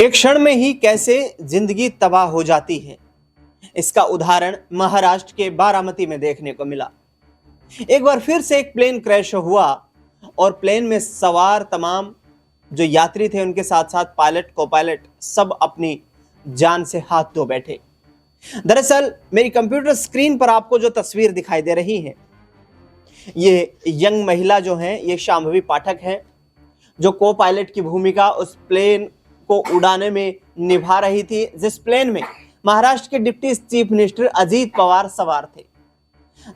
एक क्षण में ही कैसे जिंदगी तबाह हो जाती है, इसका उदाहरण महाराष्ट्र के बारामती में देखने को मिला। एक बार फिर से एक प्लेन क्रैश हुआ और प्लेन में सवार तमाम जो यात्री थे, उनके साथ साथ पायलट, को पायलट सब अपनी जान से हाथ धो बैठे। दरअसल मेरी कंप्यूटर स्क्रीन पर आपको जो तस्वीर दिखाई दे रही है, ये यंग महिला जो है, ये शांभवी पाठक है, जो को पायलट की भूमिका उस प्लेन को उड़ाने में निभा रही थी, जिस प्लेन में महाराष्ट्र के deputy chief minister Ajit Pawar सवार थे।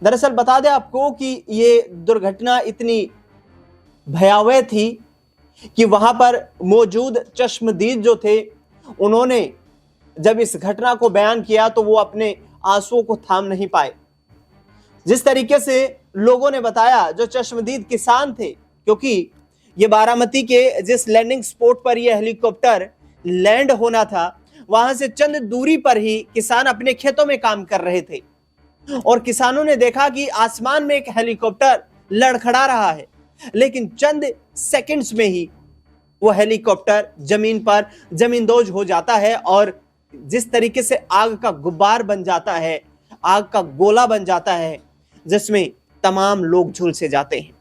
दरअसल बता दें आपको कि ये दुर्घटना इतनी भयावह थी कि वहां पर मौजूद चश्मदीद जो थे, उन्होंने जब इस घटना को बयान किया तो वो अपने आंसुओं को थाम नहीं पाए। जिस तरीके से लोगों ने बताया, जो चश्मदीद किसान थे, क्योंकि ये बारामती के जिस लैंडिंग स्पॉट पर यह हेलीकॉप्टर लैंड होना था, वहां से चंद दूरी पर ही किसान अपने खेतों में काम कर रहे थे और किसानों ने देखा कि आसमान में एक हेलीकॉप्टर लड़खड़ा रहा है, लेकिन चंद सेकंड्स में ही वो हेलीकॉप्टर जमीन पर जमींदोज हो जाता है और जिस तरीके से आग का गुब्बार बन जाता है, आग का गोला बन जाता है, जिसमें तमाम लोग झुलसे जाते हैं।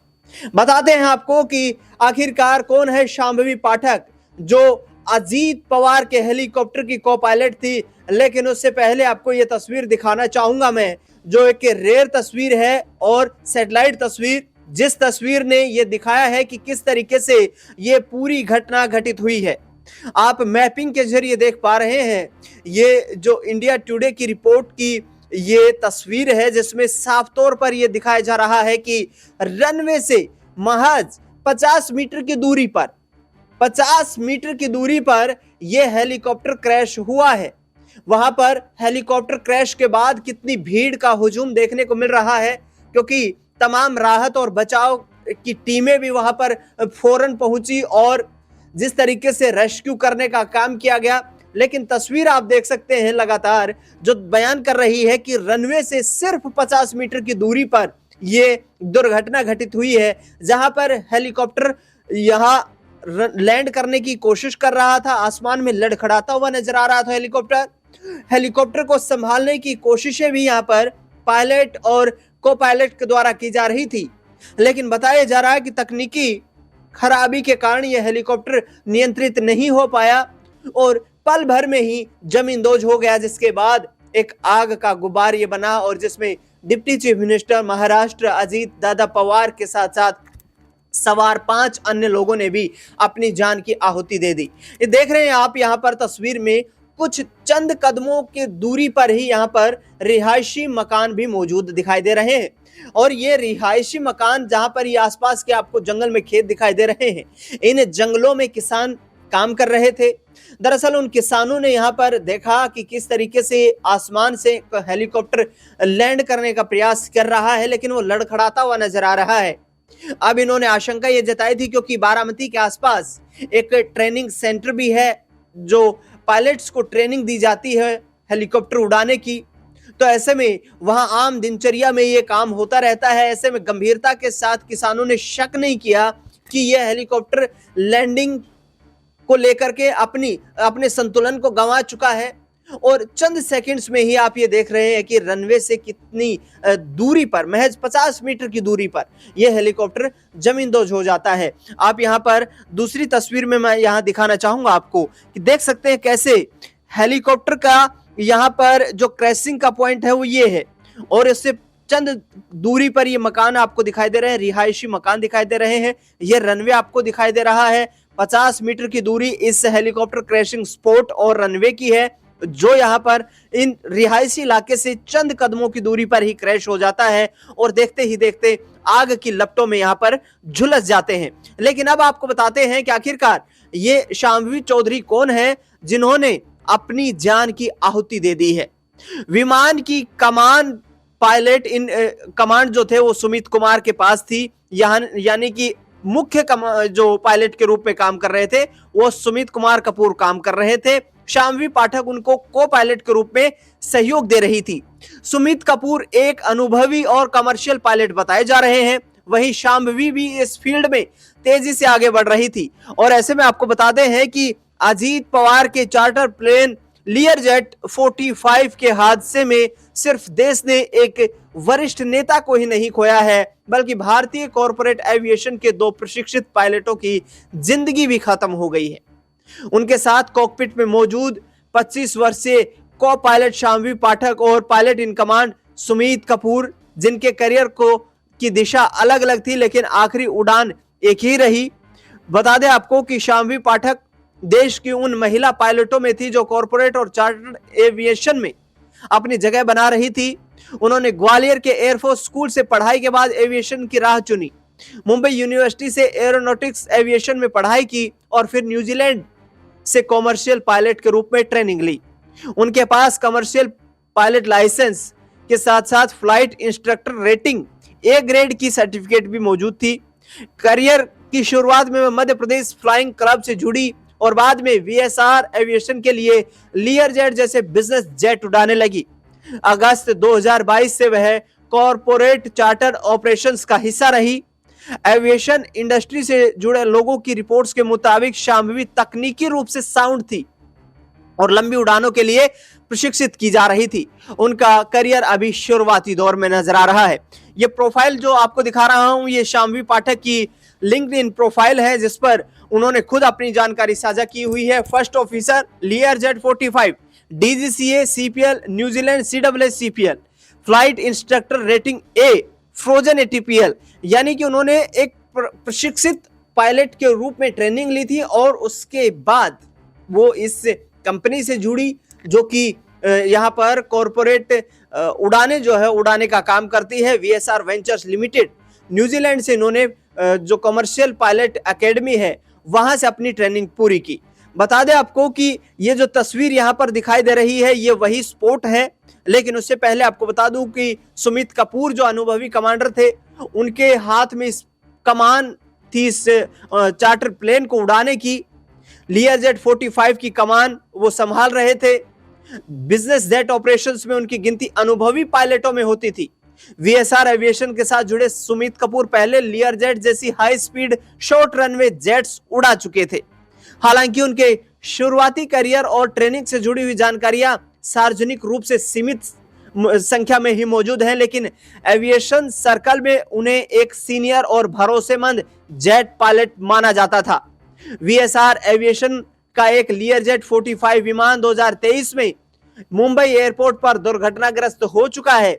बताते हैं आपको कि आखिरकार कौन है शांभवी पाठक, जो अजीत पवार के हेलीकॉप्टर की को पायलट थी। लेकिन उससे पहले आपको यह तस्वीर दिखाना चाहूंगा मैं, जो एक रेयर तस्वीर है और सैटेलाइट तस्वीर, जिस तस्वीर ने यह दिखाया है कि किस तरीके से यह पूरी घटना घटित हुई है। आप मैपिंग के जरिए देख पा रहे हैं, ये जो इंडिया टुडे की रिपोर्ट की ये तस्वीर है, जिसमें साफ तौर पर यह दिखाया जा रहा है कि रनवे से महज 50 मीटर की दूरी पर 50 मीटर की दूरी पर यह हेलीकॉप्टर क्रैश हुआ है। वहां पर हेलीकॉप्टर क्रैश के बाद कितनी भीड़ का हुजूम देखने को मिल रहा है, क्योंकि तमाम राहत और बचाव की टीमें भी वहां पर फौरन पहुंची और जिस तरीके से रेस्क्यू करने का काम किया गया। लेकिन तस्वीर आप देख सकते हैं लगातार जो बयान कर रही है कि रनवे से सिर्फ 50 मीटर की दूरी पर यह दुर्घटना घटित हुई है, जहां पर हेलीकॉप्टर यहां लैंड करने की कोशिश कर रहा था, आसमान में लड़खड़ाता हुआ नजर आ रहा था हेलीकॉप्टर को संभालने की कोशिशें भी यहां पर पायलट और को पायलट के द्वारा की जा रही थी। लेकिन बताया जा रहा है कि तकनीकी खराबी के कारण यह हेलीकॉप्टर नियंत्रित नहीं हो पाया और पल भर में ही जमींदोज हो गया, जिसके बाद एक आग का गुब्बार ये बना और जिसमें deputy chief minister Maharashtra Ajit Dada Pawar के साथ साथ सवार 5 अन्य लोगों ने भी अपनी जान की आहुति दे दी। ये देख रहे हैं आप यहाँ पर तस्वीर में, कुछ चंद कदमों की दूरी पर ही यहाँ पर रिहायशी मकान भी मौजूद दिखाई दे रहे हैं और ये रिहायशी मकान, जहां पर ये आसपास के आपको जंगल में खेत दिखाई दे रहे हैं, इन जंगलों में किसान काम कर रहे थे। दरअसल उन किसानों ने यहाँ पर देखा कि किस तरीके से आसमान से हेलीकॉप्टर लैंड करने का प्रयास कर रहा है, लेकिन वो लड़खड़ाता हुआ नजर आ रहा है। अब इन्होंने आशंका ये जताई थी, क्योंकि बारामती के आसपास एक ट्रेनिंग सेंटर भी है, जो पायलट्स को ट्रेनिंग दी जाती है हेलीकॉप्टर उड़ाने की, तो ऐसे में वहां आम दिनचर्या में ये काम होता रहता है। ऐसे में गंभीरता के साथ किसानों ने शक नहीं किया कि यह हेलीकॉप्टर लैंडिंग को लेकर के अपने संतुलन को गंवा चुका है और चंद सेकंड्स में ही आप ये देख रहे हैं कि रनवे से कितनी दूरी पर, महज 50 मीटर की दूरी पर यह हेलीकॉप्टर जमींदोज हो जाता है। आप यहाँ पर दूसरी तस्वीर में मैं यहाँ दिखाना चाहूंगा आपको कि देख सकते हैं कैसे हेलीकॉप्टर का यहाँ पर जो क्रैशिंग का पॉइंट है वो ये है और इससे चंद दूरी पर ये मकान आपको दिखाई दे रहे हैं, रिहायशी मकान दिखाई दे रहे हैं। ये रनवे आपको दिखाई दे रहा है। 50 मीटर की दूरी इस हेलीकॉप्टर क्रैशिंग स्पॉट और रनवे की है, जो यहाँ पर इन रिहायशी इलाके से चंद कदमों की दूरी पर ही क्रैश हो जाता है और देखते ही देखते आग की लपटों में यहाँ पर झुलस जाते हैं। लेकिन अब आपको बताते हैं कि आखिरकार ये शांभवी चौधरी कौन है, जिन्होंने अपनी जान की आहुति दे दी है। विमान की कमान पायलट कमांड जो थे वो सुमित कुमार के पास थी, यानी कि मुख्य जो पायलट के रूप में काम कर रहे थे वो सुमित कुमार कपूर काम कर रहे थे। शांभवी पाठक उनको को पायलट के रूप में सहयोग दे रही थी। सुमित कपूर एक अनुभवी और कमर्शियल पायलट बताए जा रहे हैं, वहीं शांभवी भी इस फील्ड में तेजी से आगे बढ़ रही थी। और ऐसे में आपको बताते हैं कि अजीत पवार के चार्टर प्लेन लियरजेट 45 के हादसे में सिर्फ देश ने एक वरिष्ठ नेता को ही नहीं खोया है, बल्कि भारतीय कॉर्पोरेट एविएशन के 2 प्रशिक्षित पायलटों की जिंदगी भी खत्म हो गई है। उनके साथ कॉकपिट में मौजूद 25 वर्षीय को पायलट शाम्वी पाठक और pilot in command Sumit Kapoor, जिनके करियर की दिशा अलग अलग थी लेकिन आखिरी उड़ान एक ही रही। बता दें आपको कि शाम्वी पाठक देश की उन महिला पायलटों में थी जो कॉर्पोरेट और चार्टर्ड एविएशन में अपनी जगह बना रही थी। उन्होंने ग्वालियर के एयरफोर्स स्कूल से पढ़ाई के बाद एविएशन की राह चुनी, मुंबई यूनिवर्सिटी से एरोनॉटिक्स एविएशन में पढ़ाई की और फिर न्यूजीलैंड से कॉमर्शियल पायलट के रूप में ट्रेनिंग ली। उनके पास कमर्शियल पायलट लाइसेंस के साथ साथ flight instructor rating A grade की सर्टिफिकेट भी मौजूद थी। करियर की शुरुआत में मध्य प्रदेश फ्लाइंग क्लब से जुड़ी और बाद में वीएसआर एविएशन के लिए लियरजेट जैसे बिजनेस जेट उड़ाने लगी। अगस्त 2022 से वह कॉर्पोरेट चार्टर ऑपरेशंस का हिस्सा रही। एविएशन इंडस्ट्री से जुड़े लोगों की रिपोर्ट्स के मुताबिक शाम्वी तकनीकी रूप से साउंड थी और लंबी उड़ानों के लिए प्रशिक्षित की जा रही थी। उनका करियर अभी शुरुआती दौर में नजर आ रहा है। ये प्रोफाइल जो आपको दिखा रहा हूं, ये शाम्वी पाठक की लिंक्डइन प्रोफाइल है, जिस पर उन्होंने खुद अपनी जानकारी साझा की हुई है। First officer Learjet 45, DGCA CPL New Zealand CAA flight instructor rating a frozen ATPL, यानी कि उन्होंने एक प्रशिक्षित पायलट के रूप में ट्रेनिंग ली थी और उसके बाद वो इस कंपनी से जुड़ी जो कि यहाँ पर कॉर्पोरेट उड़ाने जो है उड़ाने का काम करती है, VSR वेंचर्स लिमिटेड। न्यूजीलैंड से इन्होंने जो कमर्शियल पायलट एकेडमी है वहां से अपनी ट्रेनिंग पूरी की। बता दें आपको कि ये जो तस्वीर यहाँ पर दिखाई दे रही है ये वही स्पॉट है, लेकिन उससे पहले आपको बता दूं कि सुमित कपूर जो अनुभवी कमांडर थे, उनके हाथ में इस कमान थी इस चार्टर प्लेन को उड़ाने की। लियरजेट 45 की कमान वो संभाल रहे थे। बिजनेस जेट ऑपरेशंस में उनकी गिनती अनुभवी पायलटों में होती थी। वीएसआर एविएशन के साथ जुड़े सुमित कपूर पहले लियरजेट जैसी high speed short runway jets उड़ा चुके थे। हालांकि उनके शुरुआती करियर और ट्रेनिंग से जुड़ी हुई जानकारियां सार्वजनिक रूप से सीमित संख्या में ही मौजूद हैं, लेकिन एविएशन सर्कल में उन्हें एक सीनियर और भरोसेमंद जेट पायलट माना जाता था। वीएसआर एविएशन का एक लियरजेट 45 विमान 2023 में मुंबई एयरपोर्ट पर दुर्घटनाग्रस्त हो चुका है,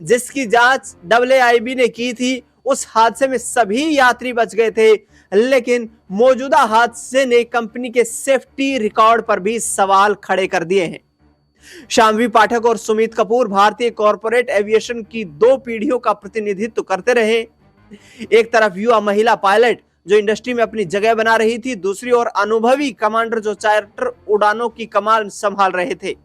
जिसकी जांच AAIB ने की थी। उस हादसे में सभी यात्री बच गए थे, लेकिन मौजूदा हादसे ने कंपनी के सेफ्टी रिकॉर्ड पर भी सवाल खड़े कर दिए हैं। शाम्वी पाठक और सुमित कपूर भारतीय कॉर्पोरेट एविएशन की 2 पीढ़ियों का प्रतिनिधित्व करते रहे। एक तरफ युवा महिला पायलट जो इंडस्ट्री में अपनी जगह बना रही थी, दूसरी ओर अनुभवी कमांडर जो चार्टर उड़ानों की कमान संभाल रहे थे।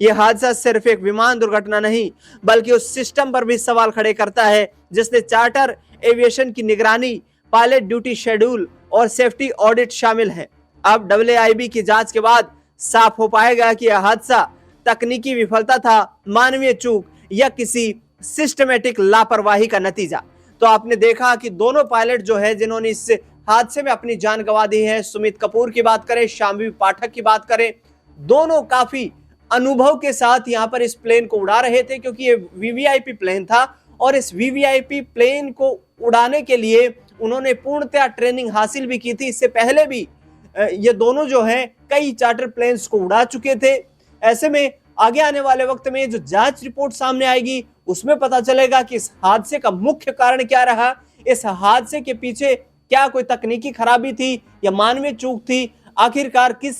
यह हादसा सिर्फ एक विमान दुर्घटना नहीं, बल्कि उस सिस्टम पर भी सवाल खड़े करता है जिसने चार्टर एविएशन की निगरानी, पायलट ड्यूटी शेड्यूल और सेफ्टी ऑडिट शामिल है। अब AAIB की जांच के बाद साफ हो पाएगा कि यह हादसा तकनीकी विफलता था, मानवीय चूक या किसी सिस्टमेटिक लापरवाही का नतीजा। तो आपने देखा कि दोनों पायलट जो है जिन्होंने इस हादसे में अपनी जान गंवा दी है, सुमित कपूर की बात करें, शाम्वी पाठक की बात करें, दोनों काफी अनुभव के साथ यहाँ पर इस प्लेन को उड़ा रहे थे, क्योंकि ये VVIP प्लेन था और इस VVIP प्लेन को उड़ाने के लिए उन्होंने पूर्णतः ट्रेनिंग हासिल भी की थी। इससे पहले भी ये दोनों जो हैं कई चार्टर प्लेन्स को उड़ा चुके थे। ऐसे में आगे आने वाले वक्त में जो जांच रिपोर्ट सामने आएगी उसमें पता चलेगा कि इस हादसे का मुख्य कारण क्या रहा, इस हादसे के पीछे क्या कोई तकनीकी खराबी थी या मानवीय चूक थी, आखिरकार किस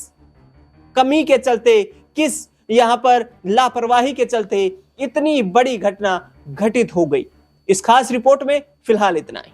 कमी के चलते, किस यहाँ पर लापरवाही के चलते इतनी बड़ी घटना घटित हो गई। इस खास रिपोर्ट में फिलहाल इतना ही।